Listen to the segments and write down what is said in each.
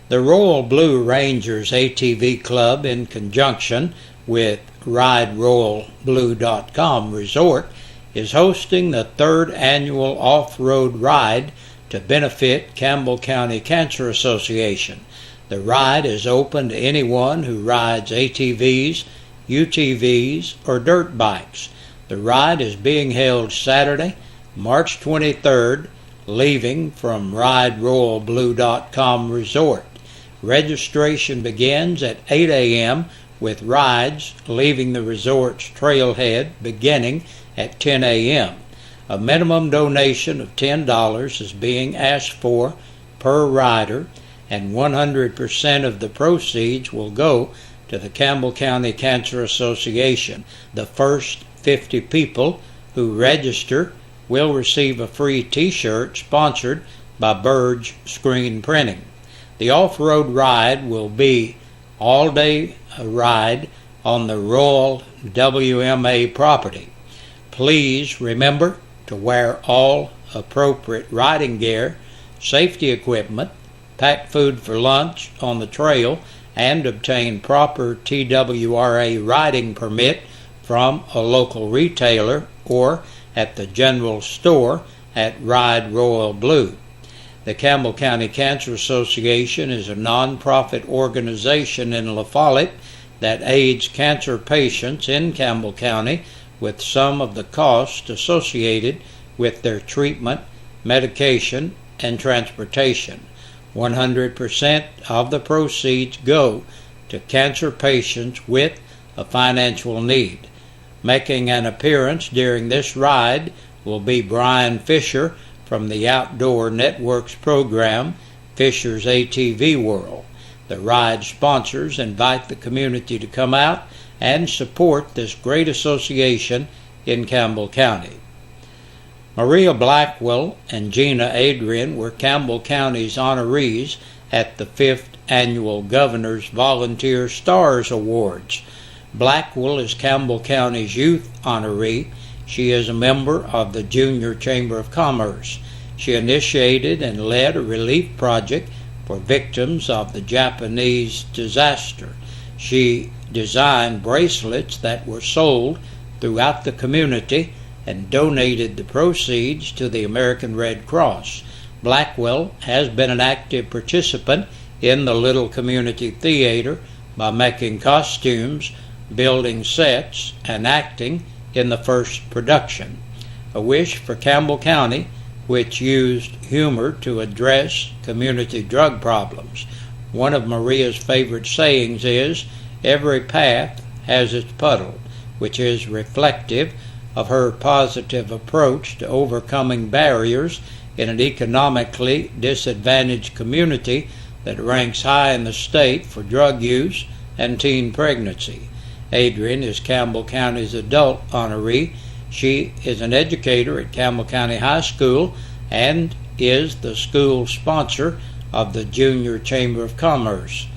The Royal Blue Rangers ATV Club, in conjunction with RideRoyalBlue.com Resort, is hosting the third annual off-road ride to benefit Campbell County Cancer Association. The ride is open to anyone who rides ATVs, UTVs, or dirt bikes. The ride is being held Saturday, March 23rd, leaving from RideRoyalBlue.com Resort. Registration begins at 8 a.m. with rides leaving the resort's trailhead beginning at 10 a.m. A minimum donation of $10 is being asked for per rider, and 100% of the proceeds will go to the Campbell County Cancer Association. The first 50 people who register will receive a free t-shirt sponsored by Burge Screen Printing. The off-road ride will be all-day ride on the Royal WMA property. Please remember to wear all appropriate riding gear, safety equipment, pack food for lunch on the trail, and obtain proper TWRA riding permit from a local retailer or at the general store at Ride Royal Blue. The Campbell County Cancer Association is a non-profit organization in La Follette that aids cancer patients in Campbell County with some of the costs associated with their treatment, medication, and transportation. 100% of the proceeds go to cancer patients with a financial need. Making an appearance during this ride will be Brian Fisher from the Outdoor Networks program, Fisher's ATV World. The ride sponsors invite the community to come out and support this great association in Campbell County. Maria Blackwell and Gina Adrian were Campbell County's honorees at the 5th Annual Governor's Volunteer Stars Awards. Blackwell is Campbell County's youth honoree. She is a member of the Junior Chamber of Commerce. She initiated and led a relief project for victims of the Japanese disaster. She designed bracelets that were sold throughout the community and donated the proceeds to the American Red Cross. Blackwell has been an active participant in the Little Community Theater by making costumes, building sets, and acting in the first production. A Wish for Campbell County, which used humor to address community drug problems. One of Maria's favorite sayings is, "Every path has its puddle," which is reflective of her positive approach to overcoming barriers in an economically disadvantaged community that ranks high in the state for drug use and teen pregnancy. Adrian is Campbell County's adult honoree. She is an educator at Campbell County High School and is the school sponsor of the Junior Chamber of Commerce.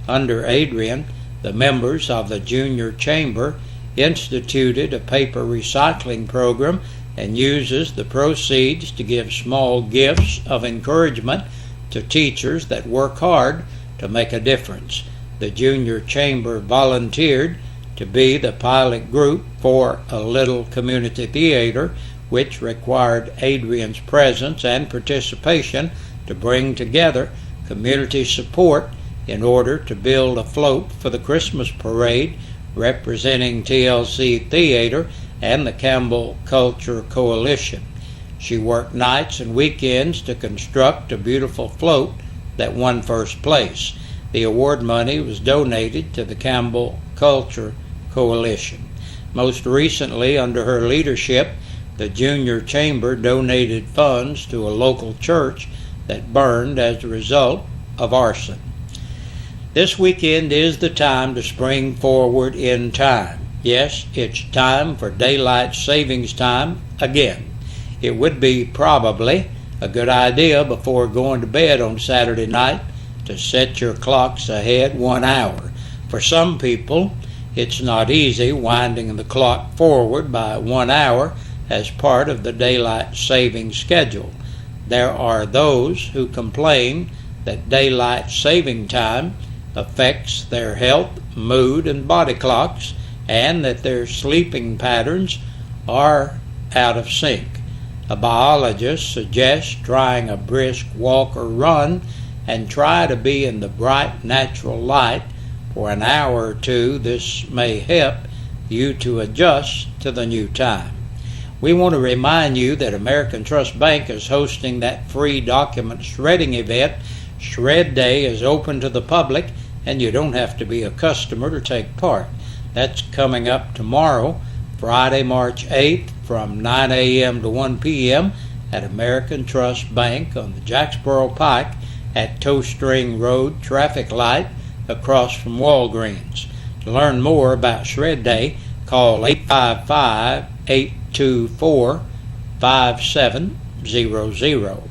Under Adrian, the members of the Junior Chamber instituted a paper recycling program and uses the proceeds to give small gifts of encouragement to teachers that work hard to make a difference. The Junior Chamber volunteered to be the pilot group for a Little Community Theater, which required Adrian's presence and participation to bring together community support in order to build a float for the Christmas parade representing TLC Theater and the Campbell Culture Coalition. She worked nights and weekends to construct a beautiful float that won first place. The award money was donated to the Campbell Culture Coalition. Most recently, under her leadership, the Junior Chamber donated funds to a local church that burned as a result of arson. This weekend is the time to spring forward in time. Yes, it's time for daylight savings time again. It would be probably a good idea before going to bed on Saturday night to set your clocks ahead 1 hour. For some people, it's not easy winding the clock forward by 1 hour as part of the daylight saving schedule. There are those who complain that daylight saving time affects their health, mood, and body clocks, and that their sleeping patterns are out of sync. A biologist suggests trying a brisk walk or run and try to be in the bright natural light for an hour or two. This may help you to adjust to the new time. We want to remind you that American Trust Bank is hosting that free document shredding event. Shred Day is open to the public, and you don't have to be a customer to take part. That's coming up tomorrow, Friday, March 8th, from 9 a.m. to 1 p.m. at American Trust Bank on the Jacksboro Pike at Toe String Road traffic light across from Walgreens. To learn more about Shred Day, call 855-824-5700.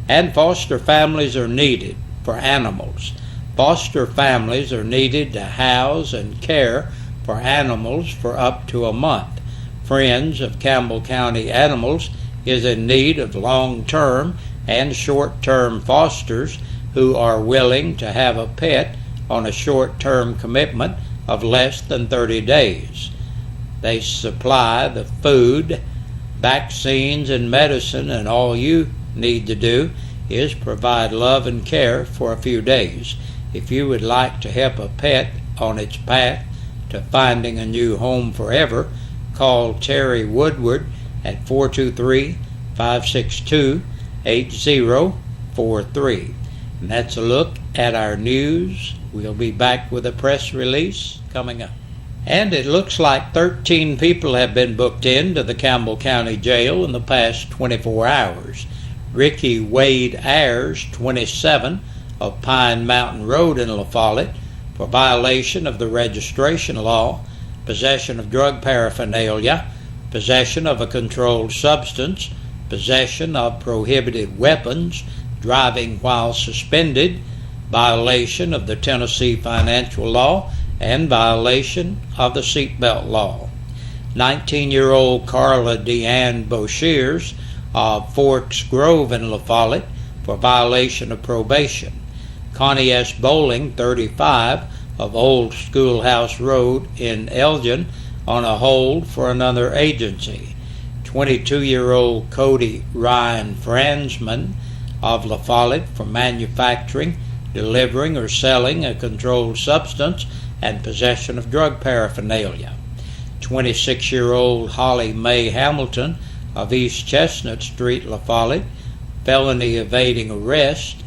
And foster families are needed for animals. Foster families are needed to house and care for animals for up to a month. Friends of Campbell County Animals is in need of long-term and short-term fosters who are willing to have a pet on a short-term commitment of less than 30 days. They supply the food, vaccines, and medicine, and all you need to do is provide love and care for a few days. If you would like to help a pet on its path to finding a new home forever, call Terry Woodward at 423-562-8043. And that's a look at our news. We'll be back with a press release coming up. And it looks like 13 people have been booked into the Campbell County Jail in the past 24 hours. Ricky Wade Ayers, 27, of Pine Mountain Road in La Follette, for violation of the registration law, possession of drug paraphernalia, possession of a controlled substance, possession of prohibited weapons, driving while suspended, violation of the Tennessee financial law, and violation of the seatbelt law. 19-year-old Carla Deanne Boshears of Forks Grove in La Follette for violation of probation. Connie S. Bowling, 35, of Old Schoolhouse Road in Elgin on a hold for another agency. 22-year-old Cody Ryan Fransman of La Follette for manufacturing, delivering, or selling a controlled substance and possession of drug paraphernalia. 26-year-old Holly Mae Hamilton of East Chestnut Street, La Follette, felony evading arrest,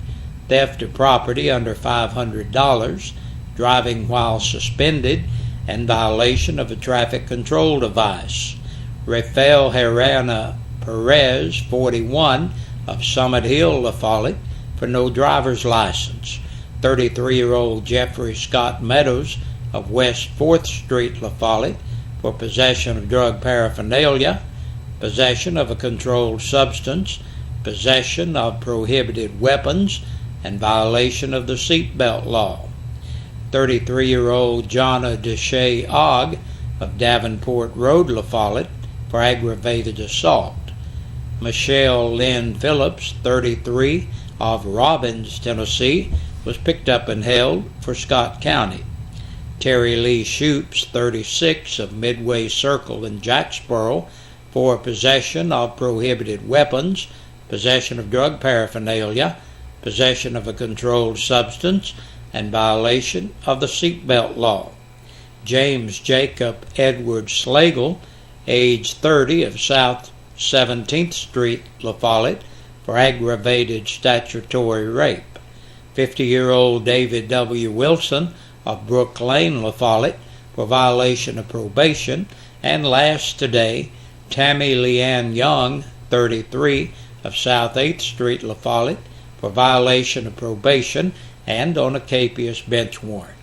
theft of property under $500, driving while suspended, and violation of a traffic control device. Rafael Herrera Perez, 41, of Summit Hill, La Follette, for no driver's license. 33-year-old Jeffrey Scott Meadows of West 4th Street, La Follette, for possession of drug paraphernalia, possession of a controlled substance, possession of prohibited weapons, and violation of the seatbelt law. 33-year-old Jonna Deshay Ogg of Davenport Road, La Follette, for aggravated assault. Michelle Lynn Phillips, 33, of Robbins, Tennessee, was picked up and held for Scott County. Terry Lee Shoops, 36, of Midway Circle in Jacksboro, for possession of prohibited weapons, possession of drug paraphernalia, possession of a controlled substance, and violation of the seatbelt law. James Jacob Edward Slagle, age 30, of South 17th Street, La Follette, for aggravated statutory rape. 50-year-old David W. Wilson of Brook Lane, La Follette, for violation of probation. And last today, Tammy Leanne Young, 33, of South 8th Street, La Follette, for violation of probation and on a capious bench warrant.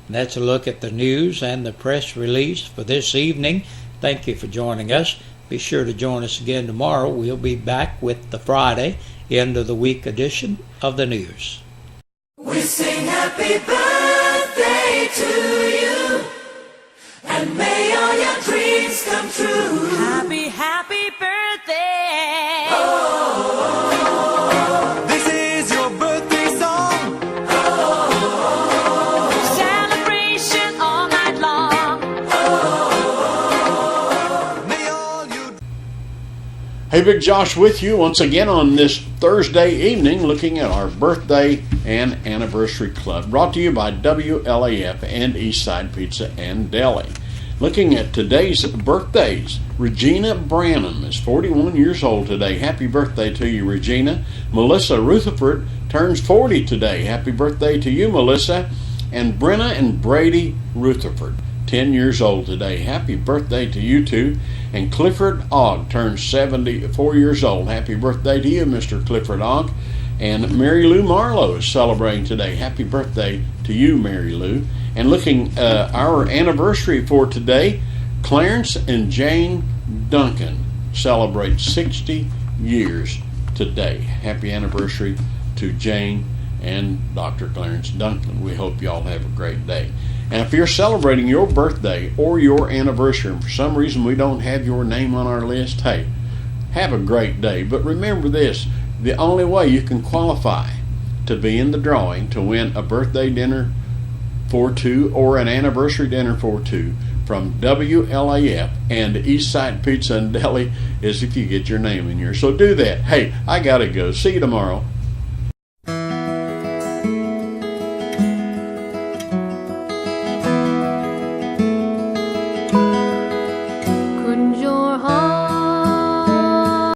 And that's a look at the news and the press release for this evening. Thank you for joining us. Be sure to join us again tomorrow. We'll be back with the Friday end of the week edition of the news. We sing happy birthday to you, and may all your dreams come true. Happy, happy birthday. Oh, This is your birthday song. Hey, Big Josh with you once again on this Thursday evening, looking at our birthday and anniversary club, brought to you by WLAF and Eastside Pizza and Deli. Looking at today's birthdays, Regina Branham is 41 years old today. Happy birthday to you, Regina. Melissa Rutherford turns 40 today. Happy birthday to you, Melissa. And Brenna and Brady Rutherford, 10 years old today. Happy birthday to you two. And Clifford Ogg turns 74 years old. Happy birthday to you, Mr. Clifford Ogg. And Mary Lou Marlowe is celebrating today. Happy birthday to you, Mary Lou. And looking our anniversary for today, Clarence and Jane Duncan celebrate 60 years today. Happy anniversary to Jane and Dr. Clarence Duncan. We hope y'all have a great day. And if you're celebrating your birthday or your anniversary, and for some reason we don't have your name on our list, hey, have a great day. But remember this, the only way you can qualify to be in the drawing to win a birthday dinner for two or an anniversary dinner for two from WLAF and Eastside Pizza and Deli is if you get your name in here. So do that. Hey, I gotta go. See you tomorrow.